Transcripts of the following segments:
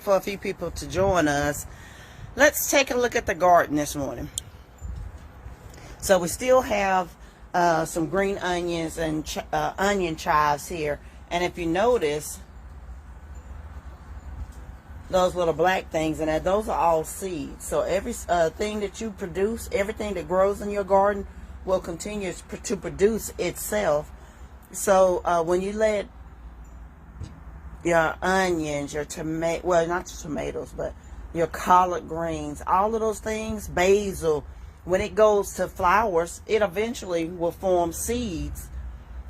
for a few people to join us. Let's take a look at the garden this morning. So we still have some green onions and onion chives here. And if you notice, those little black things in there, those are all seeds. So every thing that you produce, everything that grows in your garden will continue to produce itself. So when you let your onions, your tomato, well, not your tomatoes, but your collard greens, all of those things, basil, when it goes to flowers, it eventually will form seeds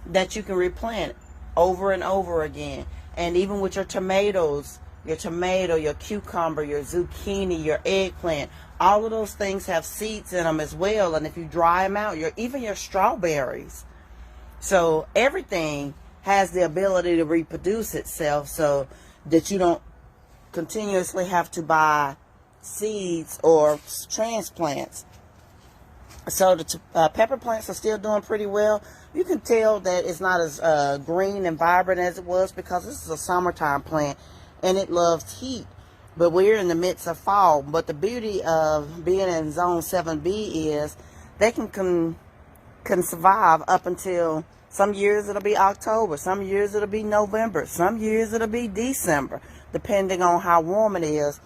that you can replant over and over again. And even with your tomatoes, your tomato, your cucumber, your zucchini, your eggplant, all of those things have seeds in them as well. And if you dry them out, even your strawberries. So everything has the ability to reproduce itself, so that you don't continuously have to buy seeds or transplants. So the pepper plants are still doing pretty well. You can tell that it's not as green and vibrant as it was because this is a summertime plant and it loves heat. But we're in the midst of fall. But the beauty of being in Zone 7B is they can survive up until some years it'll be October, some years it'll be November, some years it'll be December, depending on how warm it is.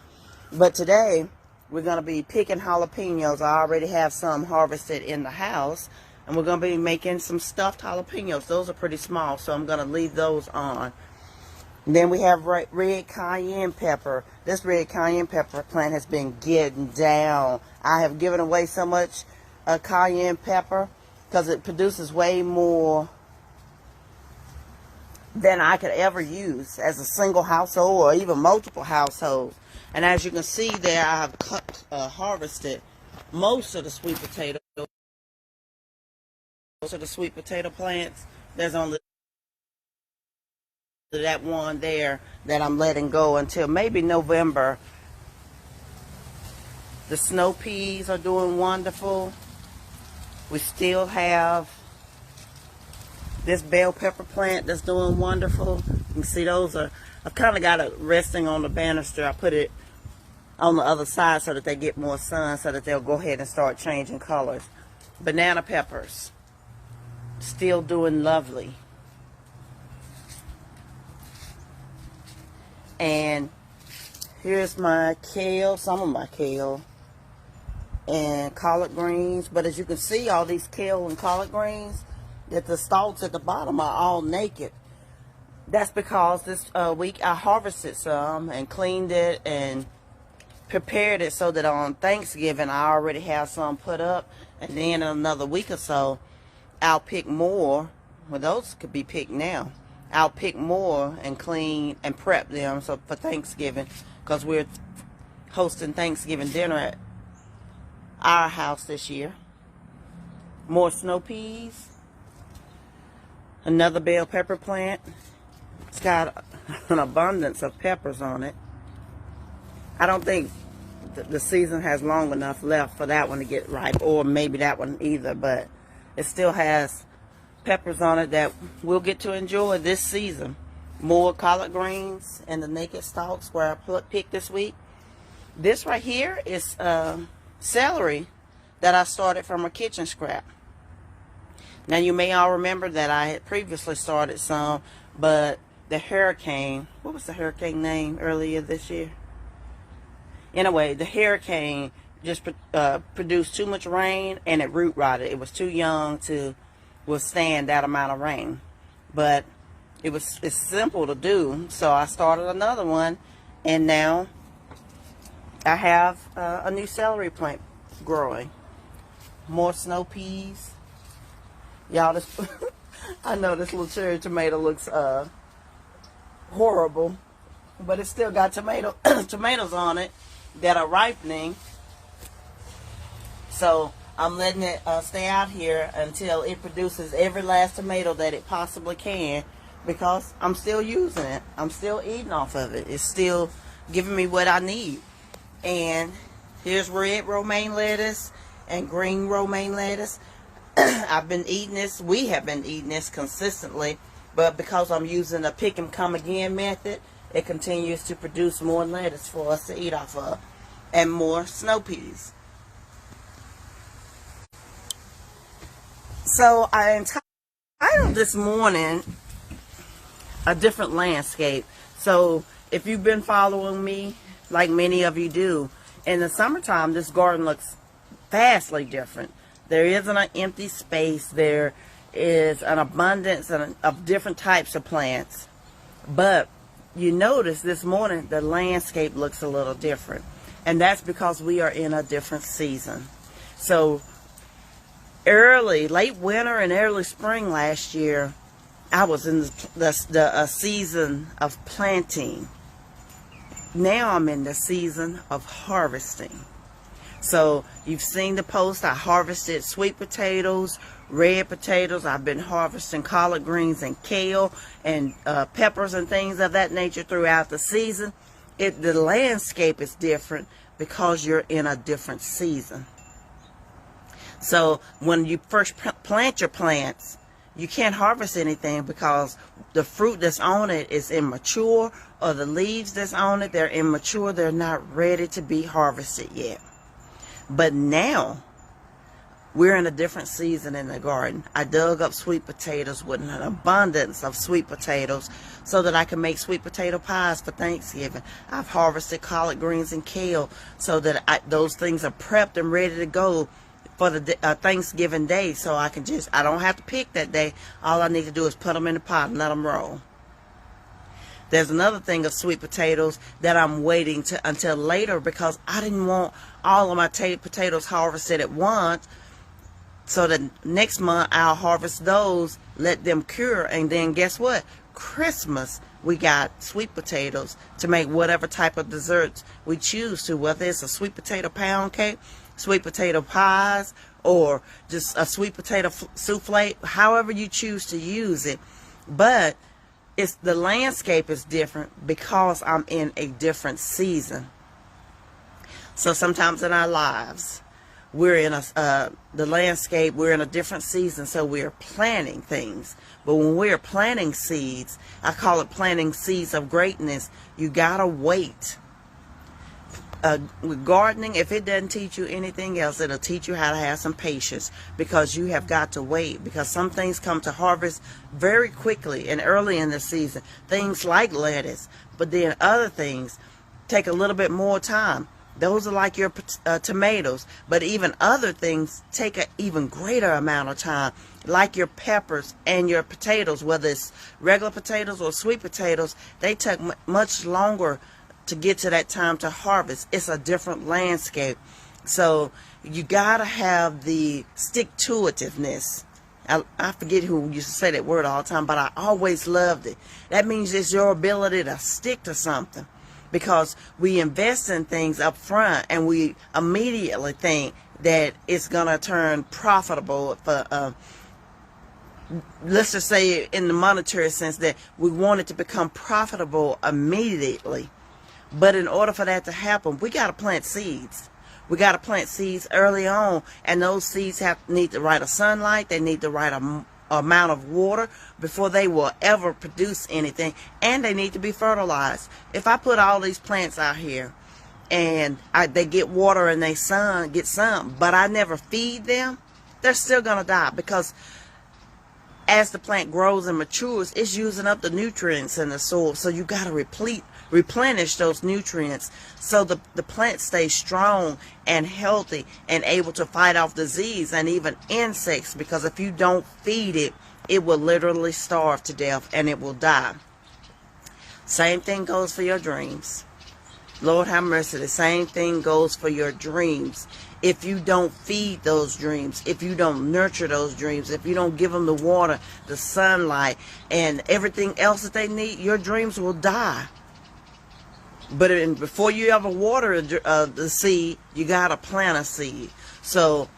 But today we're going to be picking jalapenos. I already have some harvested in the house, and we're going to be making some stuffed jalapenos. Those are pretty small, so I'm going to leave those on. And then we have red cayenne pepper. This red cayenne pepper plant has been getting down. I have given away so much cayenne pepper because it produces way more than I could ever use as a single household or even multiple households. And as you can see there, I have harvested most of the sweet potato. Most of the sweet potato plants. There's only that one there that I'm letting go until maybe November. The snow peas are doing wonderful. We still have this bell pepper plant that's doing wonderful. You can see those are, I've kind of got it resting on the banister. I put it on the other side so that they get more sun, so that they'll go ahead and start changing colors. Banana peppers, still doing lovely. And here's my kale, some of my kale and collard greens. But as you can see, all these kale and collard greens, that the stalks at the bottom are all naked. That's because this week I harvested some and cleaned it and prepared it so that on Thanksgiving I already have some put up, and then in another week or so I'll pick more. Well, those could be picked now. I'll pick more and clean and prep them so for Thanksgiving, because we're hosting Thanksgiving dinner at our house this year. More snow peas. Another bell pepper plant. It's got an abundance of peppers on it. I don't think the season has long enough left for that one to get ripe, or maybe that one either, but it still has peppers on it that we'll get to enjoy this season. More collard greens and the naked stalks where I picked this week. This right here is celery that I started from a kitchen scrap. Now you may all remember that I had previously started some, but the hurricane, what was the hurricane name earlier this year? Anyway, the hurricane just produced too much rain and it root rotted. It was too young to withstand that amount of rain. But it's simple to do, so I started another one, and now I have a new celery plant growing. More snow peas. Y'all, this I know this little cherry tomato looks horrible, but it's still got tomatoes on it that are ripening. So I'm letting it stay out here until it produces every last tomato that it possibly can, because I'm still using it. I'm still eating off of it. It's still giving me what I need. And here's red romaine lettuce and green romaine lettuce. I've been eating this. We have been eating this consistently, but because I'm using a pick and come again method, it continues to produce more lettuce for us to eat off of, and more snow peas. So I entitled this morning A Different Landscape. So if you've been following me, like many of you do, in the summertime this garden looks vastly different. There isn't an empty space. There is an abundance of different types of plants. But you notice this morning the landscape looks a little different. And that's because we are in a different season. So late winter and early spring last year, I was in the season of planting. Now I'm in the season of harvesting. So you've seen the post. I harvested sweet potatoes, red potatoes. I've been harvesting collard greens and kale and peppers and things of that nature throughout the season. The landscape is different because you're in a different season. So when you first plant your plants, you can't harvest anything because the fruit that's on it is immature, or the leaves that's on it, they're immature. They're not ready to be harvested yet. But now we're in a different season in the garden. I dug up sweet potatoes with an abundance of sweet potatoes so that I can make sweet potato pies for Thanksgiving. I've harvested collard greens and kale so that those things are prepped and ready to go for the Thanksgiving day, so I don't have to pick that day. All I need to do is put them in the pot and let them roll. There's another thing of sweet potatoes that I'm waiting until later because I didn't want all of my potatoes harvested at once, so that next month I'll harvest those, let them cure, and then guess what? Christmas, we got sweet potatoes to make whatever type of desserts we choose to, whether it's a sweet potato pound cake, sweet potato pies, or just a sweet potato souffle, however you choose to use it. But the landscape is different because I'm in a different season. So sometimes in our lives, we're in the landscape, we're in a different season, so we're planting things. But when we're planting seeds, I call it planting seeds of greatness, you gotta wait. With gardening, if it doesn't teach you anything else, it'll teach you how to have some patience, because you have got to wait, because some things come to harvest very quickly and early in the season, things like lettuce, but then other things take a little bit more time. Those are like your tomatoes, but even other things take an even greater amount of time, like your peppers and your potatoes, whether it's regular potatoes or sweet potatoes. They take much longer to get to that time to harvest. It's a different landscape. So you gotta have the stick-to-itiveness. I forget who used to say that word all the time, but I always loved it. That means it's your ability to stick to something, because we invest in things up front and we immediately think that it's gonna turn profitable for let's just say in the monetary sense, that we want it to become profitable immediately. But in order for that to happen, we got to plant seeds. We got to plant seeds early on, and those seeds need the right of sunlight. They need the right amount of water before they will ever produce anything, and they need to be fertilized. If I put all these plants out here and they get water and they get sun, but I never feed them, they're still going to die, because as the plant grows and matures, it's using up the nutrients in the soil. So you got to replenish those nutrients so the plant stays strong and healthy and able to fight off disease and even insects, because if you don't feed it, it will literally starve to death and it will die. Same thing goes for your dreams. Lord have mercy, the same thing goes for your dreams. If you don't feed those dreams, if you don't nurture those dreams, if you don't give them the water, the sunlight, and everything else that they need, your dreams will die. But before you ever water the seed, you got to plant a seed. So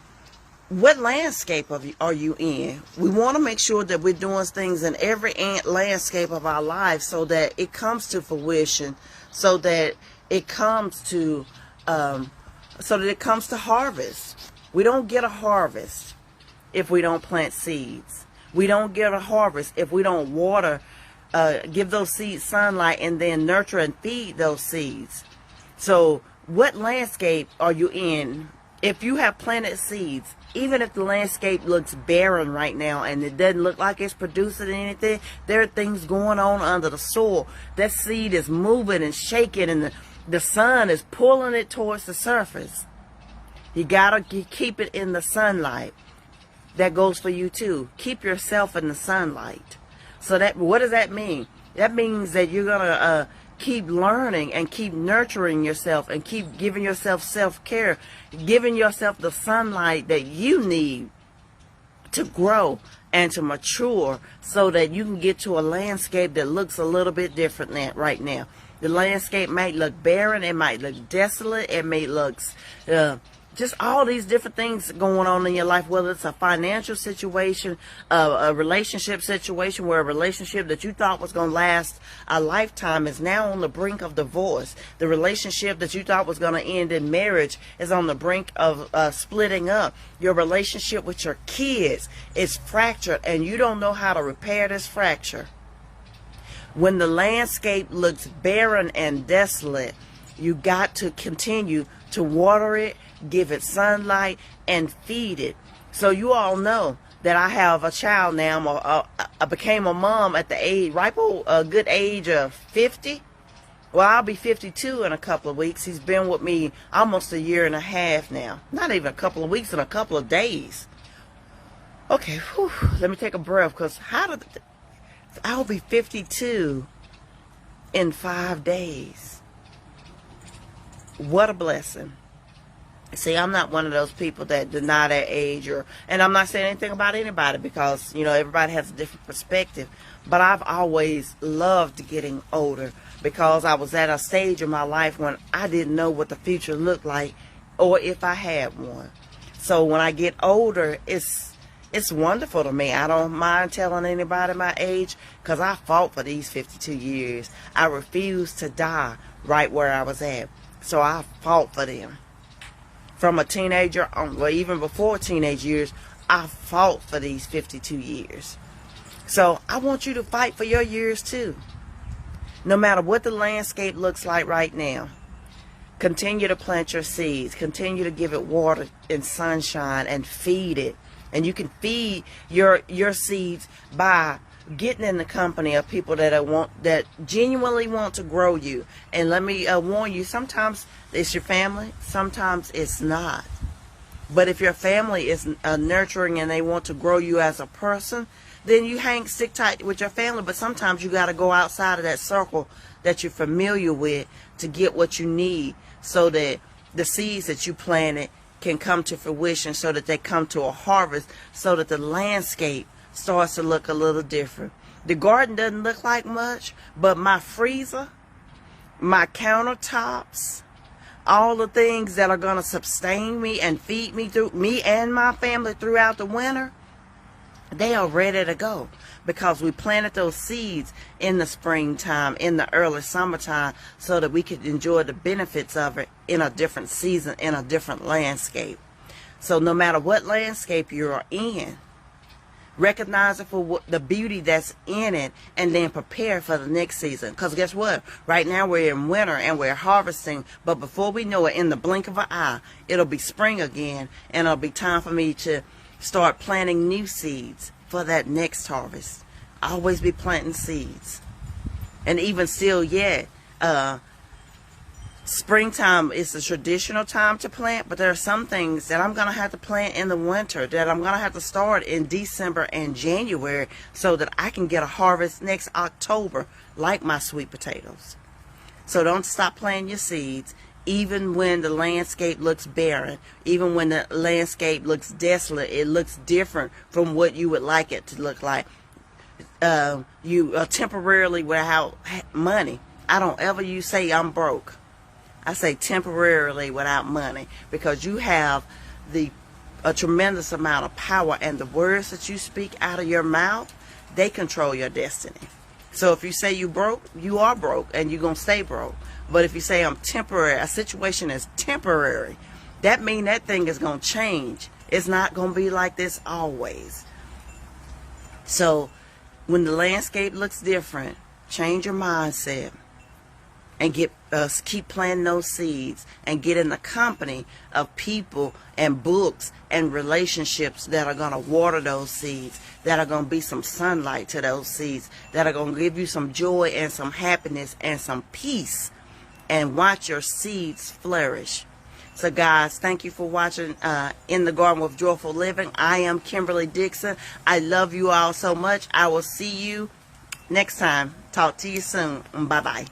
what landscape are you in? We want to make sure that we're doing things in every landscape of our life so that it comes to fruition, so that it comes to harvest. We don't get a harvest if we don't plant seeds. We don't get a harvest if we don't water give those seeds sunlight, and then nurture and feed those seeds. So what landscape are you in? If you have planted seeds, even if the landscape looks barren right now and it doesn't look like it's producing anything, there are things going on under the soil. That seed is moving and shaking, and the sun is pulling it towards the surface. You gotta keep it in the sunlight. That goes for you too. Keep yourself in the sunlight. So that, what does that mean? That means that you're gonna keep learning and keep nurturing yourself and keep giving yourself self-care, giving yourself the sunlight that you need to grow and to mature, so that you can get to a landscape that looks a little bit different than right now. The landscape might look barren, it might look desolate, it may look just all these different things going on in your life, whether it's a financial situation, a relationship situation, where a relationship that you thought was going to last a lifetime is now on the brink of divorce. The relationship that you thought was going to end in marriage is on the brink of splitting up. Your relationship with your kids is fractured, and you don't know how to repair this fracture. When the landscape looks barren and desolate, you got to continue to water it, give it sunlight, and feed it. So you all know that I have a child now. I became a mom at the age, a good age of 50. Well, I'll be 52 in a couple of weeks. He's been with me almost a year and a half now. Not even a couple of weeks, in a couple of days. Okay, whew, let me take a breath, because I'll be 52 in 5 days. What a blessing. See, I'm not one of those people that deny their age, and I'm not saying anything about anybody, because, you know, everybody has a different perspective. But I've always loved getting older, because I was at a stage in my life when I didn't know what the future looked like, or if I had one. So when I get older, it's wonderful to me. I don't mind telling anybody my age, because I fought for these 52 years. I refused to die right where I was at. So I fought for them. From a teenager on, well, even before teenage years, I fought for these 52 years. So I want you to fight for your years too. No matter what the landscape looks like right now, continue to plant your seeds. Continue to give it water and sunshine and feed it. And you can feed your seeds by getting in the company of people that genuinely want to grow you. And let me warn you, sometimes it's your family, sometimes it's not. But if your family is nurturing and they want to grow you as a person, then you stick tight with your family. But sometimes you got to go outside of that circle that you're familiar with to get what you need, so that the seeds that you planted can come to fruition, so that they come to a harvest, so that the landscape starts to look a little different. The garden doesn't look like much, but my freezer, my countertops, all the things that are going to sustain me and feed me and my family throughout the winter, they are ready to go, because we planted those seeds in the springtime, in the early summertime, so that we could enjoy the benefits of it in a different season, in a different landscape. So no matter what landscape you're in, recognize it for the beauty that's in it, and then prepare for the next season. Because guess what? Right now we're in winter and we're harvesting, but before we know it, in the blink of an eye, it'll be spring again, and it'll be time for me to start planting new seeds for that next harvest. Always be planting seeds. And even still yet, springtime is the traditional time to plant, but there are some things that I'm going to have to plant in the winter, that I'm going to have to start in December and January, so that I can get a harvest next October, like my sweet potatoes. So don't stop planting your seeds, even when the landscape looks barren, even when the landscape looks desolate. It looks different from what you would like it to look like. You are temporarily without money. I don't ever say I'm broke. I say temporarily without money, because you have a tremendous amount of power, and the words that you speak out of your mouth, they control your destiny. So if you say you broke, you are broke, and you're going to stay broke. But if you say I'm temporary, a situation is temporary, that means that thing is going to change. It's not going to be like this always. So When the landscape looks different, change your mindset and keep planting those seeds and get in the company of people and books and relationships that are going to water those seeds, that are going to be some sunlight to those seeds, that are going to give you some joy and some happiness and some peace, and watch your seeds flourish. So guys, thank you for watching In the Garden with Joyful Living. I am Kimberly Dixon. I love you all so much. I will see you next time. Talk to you soon. Bye-bye.